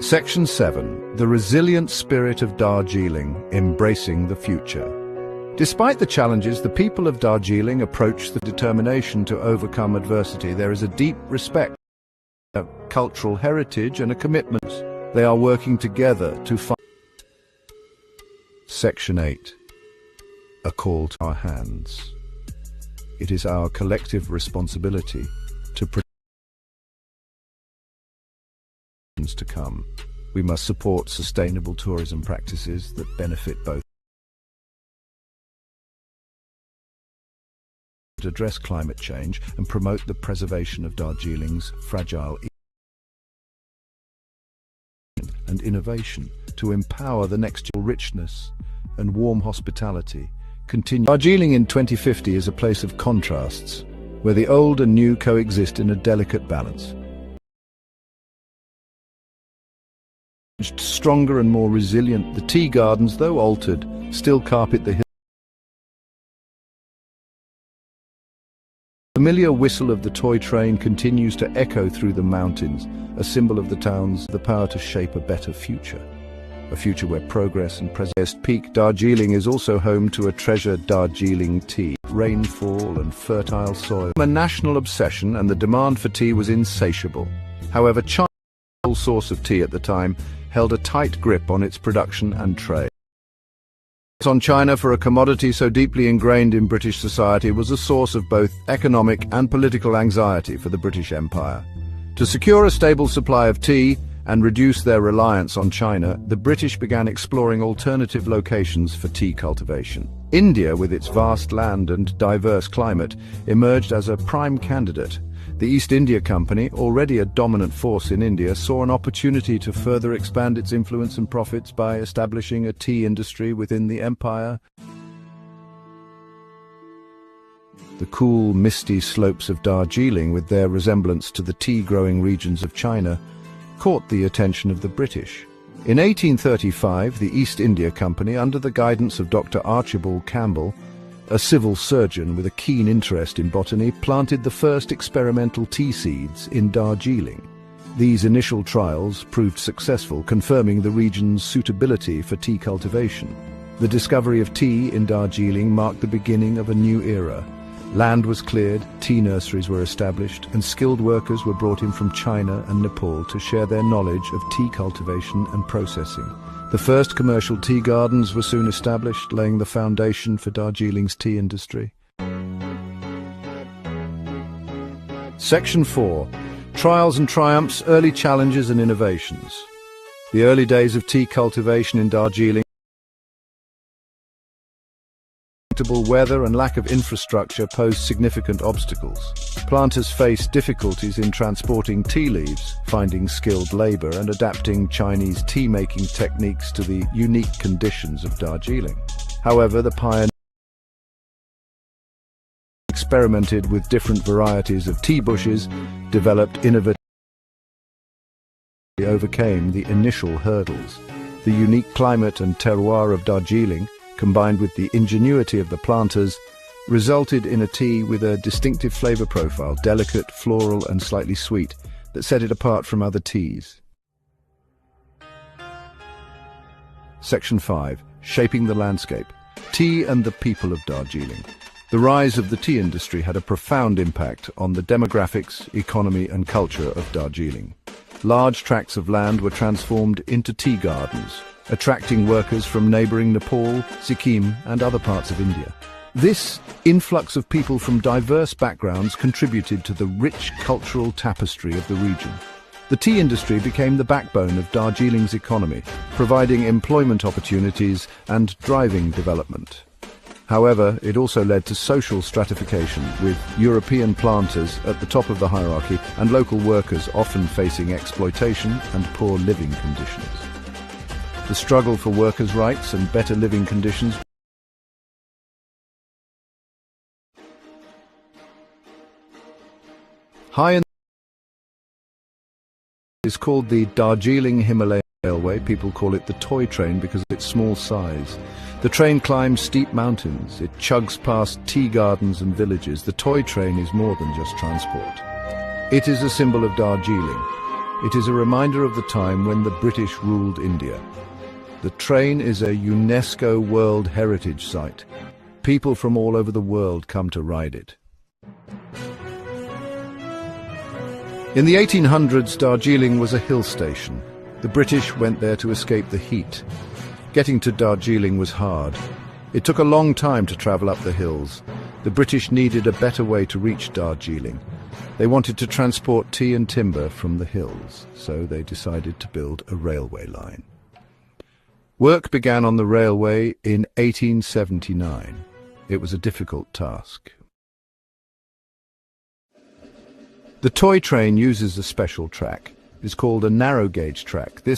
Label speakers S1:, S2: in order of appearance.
S1: Section 7. The resilient spirit of Darjeeling, embracing the future. Despite the challenges, the people of Darjeeling approach the determination to overcome adversity. There is a deep respect for their cultural heritage and a commitment. They are working together to find. Section 8. A call to our hands. It is our collective responsibility to protect to come. We must support sustainable tourism practices that benefit both. To address climate change and promote the preservation of Darjeeling's fragile and innovation to empower the next richness and warm hospitality. Darjeeling in 2050 is a place of contrasts, where the old and new coexist in a delicate balance. Stronger and more resilient, the tea gardens, though altered, still carpet the hills. The familiar whistle of the toy train continues to echo through the mountains, a symbol of the town's power to shape a better future. A future where progress and peak. Darjeeling is also home to a treasured Darjeeling tea, rainfall and fertile soil. A national obsession, and the demand for tea was insatiable. However, China's sole source of tea at the time held a tight grip on its production and trade. On China for a commodity so deeply ingrained in British society was a source of both economic and political anxiety for the British Empire. To secure a stable supply of tea and reduce their reliance on China, the British began exploring alternative locations for tea cultivation. India, with its vast land and diverse climate, emerged as a prime candidate. The East India Company, already a dominant force in India, saw an opportunity to further expand its influence and profits by establishing a tea industry within the empire. The cool, misty slopes of Darjeeling, with their resemblance to the tea-growing regions of China, caught the attention of the British. In 1835, the East India Company, under the guidance of Dr. Archibald Campbell, a civil surgeon with a keen interest in botany, planted the first experimental tea seeds in Darjeeling. These initial trials proved successful, confirming the region's suitability for tea cultivation. The discovery of tea in Darjeeling marked the beginning of a new era. Land was cleared, tea nurseries were established, and skilled workers were brought in from China and Nepal to share their knowledge of tea cultivation and processing. The first commercial tea gardens were soon established, laying the foundation for Darjeeling's tea industry. Section 4. Trials and Triumphs, Early Challenges and Innovations. The early days of tea cultivation in Darjeeling. Weather and lack of infrastructure posed significant obstacles. Planters faced difficulties in transporting tea leaves, finding skilled labor, and adapting Chinese tea-making techniques to the unique conditions of Darjeeling. However, the pioneers experimented with different varieties of tea bushes, developed innovative, overcame the initial hurdles. The unique climate and terroir of Darjeeling, combined with the ingenuity of the planters, resulted in a tea with a distinctive flavor profile, delicate, floral and slightly sweet, that set it apart from other teas. Section 5. Shaping the Landscape. Tea and the People of Darjeeling. The rise of the tea industry had a profound impact on the demographics, economy and culture of Darjeeling. Large tracts of land were transformed into tea gardens, attracting workers from neighboring Nepal, Sikkim and other parts of India. This influx of people from diverse backgrounds contributed to the rich cultural tapestry of the region. The tea industry became the backbone of Darjeeling's economy, providing employment opportunities and driving development. However, it also led to social stratification, with European planters at the top of the hierarchy and local workers often facing exploitation and poor living conditions. The struggle for workers' rights and better living conditions high in is called the Darjeeling Himalayan Railway. People call it the toy train because of its small size. The train climbs steep mountains. It chugs past tea gardens and villages. The toy train is more than just transport. It is a symbol of Darjeeling, It is a reminder of the time when the British ruled India. The train is a UNESCO World Heritage Site. People from all over the world come to ride it. In the 1800s, Darjeeling was a hill station. The British went there to escape the heat. Getting to Darjeeling was hard. It took a long time to travel up the hills. The British needed a better way to reach Darjeeling. They wanted to transport tea and timber from the hills, so they decided to build a railway line. Work began on the railway in 1879. It was a difficult task. The toy train uses a special track. It's called a narrow gauge track. This